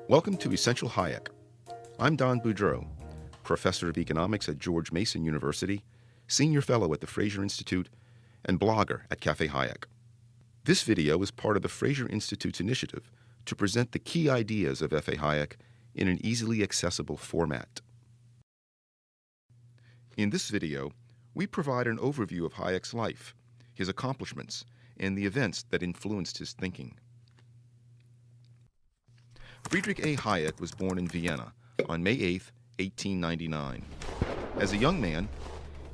Welcome to Essential Hayek. I'm Don Boudreau, professor of economics at George Mason University, senior fellow at the Fraser Institute, and blogger at Cafe Hayek. This video is part of the Fraser Institute's initiative to present the key ideas of F.A. Hayek in an easily accessible format. In this video, we provide an overview of Hayek's life, his accomplishments, and the events that influenced his thinking. Friedrich A. Hayek was born in Vienna on May 8, 1899. As a young man,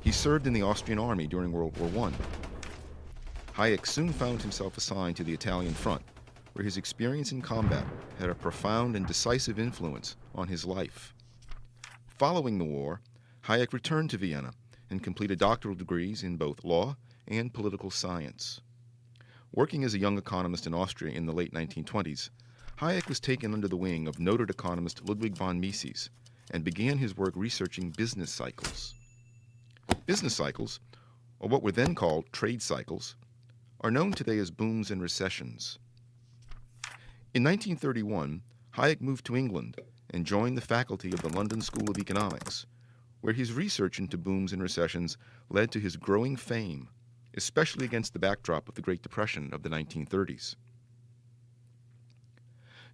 he served in the Austrian army during World War I. Hayek soon found himself assigned to the Italian front, where his experience in combat had a profound and decisive influence on his life. Following the war, Hayek returned to Vienna and completed doctoral degrees in both law and political science. Working as a young economist in Austria in the late 1920s, Hayek was taken under the wing of noted economist Ludwig von Mises and began his work researching business cycles. Business cycles, or what were then called trade cycles, are known today as booms and recessions. In 1931, Hayek moved to England and joined the faculty of the London School of Economics, where his research into booms and recessions led to his growing fame, especially against the backdrop of the Great Depression of the 1930s.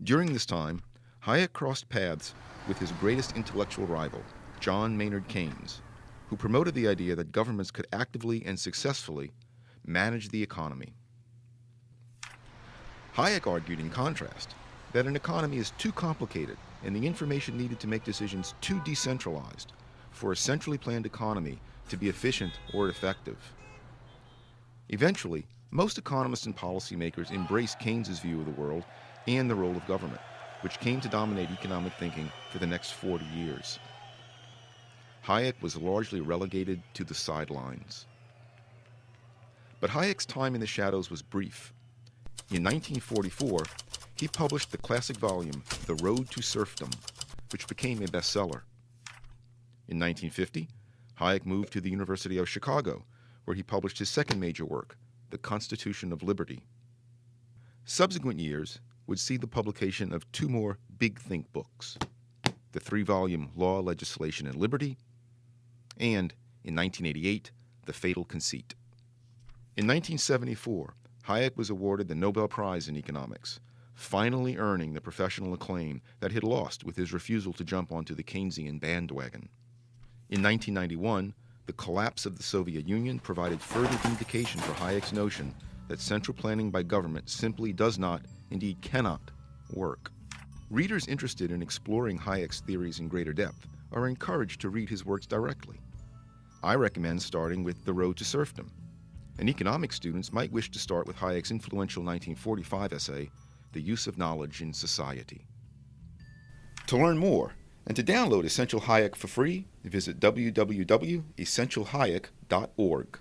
During this time, Hayek crossed paths with his greatest intellectual rival, John Maynard Keynes, who promoted the idea that governments could actively and successfully manage the economy. Hayek argued, in contrast, that an economy is too complicated and the information needed to make decisions too decentralized for a centrally planned economy to be efficient or effective. Eventually, most economists and policymakers embraced Keynes's view of the world and the role of government, which came to dominate economic thinking for the next 40 years. Hayek was largely relegated to the sidelines. But Hayek's time in the shadows was brief. In 1944, he published the classic volume, The Road to Serfdom, which became a bestseller. In 1950, Hayek moved to the University of Chicago, where he published his second major work, The Constitution of Liberty. Subsequent years would see the publication of two more big think books, the three-volume Law, Legislation, and Liberty, and, in 1988, The Fatal Conceit. In 1974, Hayek was awarded the Nobel Prize in Economics, finally earning the professional acclaim that he had lost with his refusal to jump onto the Keynesian bandwagon. In 1991, the collapse of the Soviet Union provided further vindication for Hayek's notion that central planning by government simply does not, indeed cannot, work. Readers interested in exploring Hayek's theories in greater depth are encouraged to read his works directly. I recommend starting with The Road to Serfdom, and economics students might wish to start with Hayek's influential 1945 essay, The Use of Knowledge in Society. To learn more and to download Essential Hayek for free, visit www.essentialhayek.org.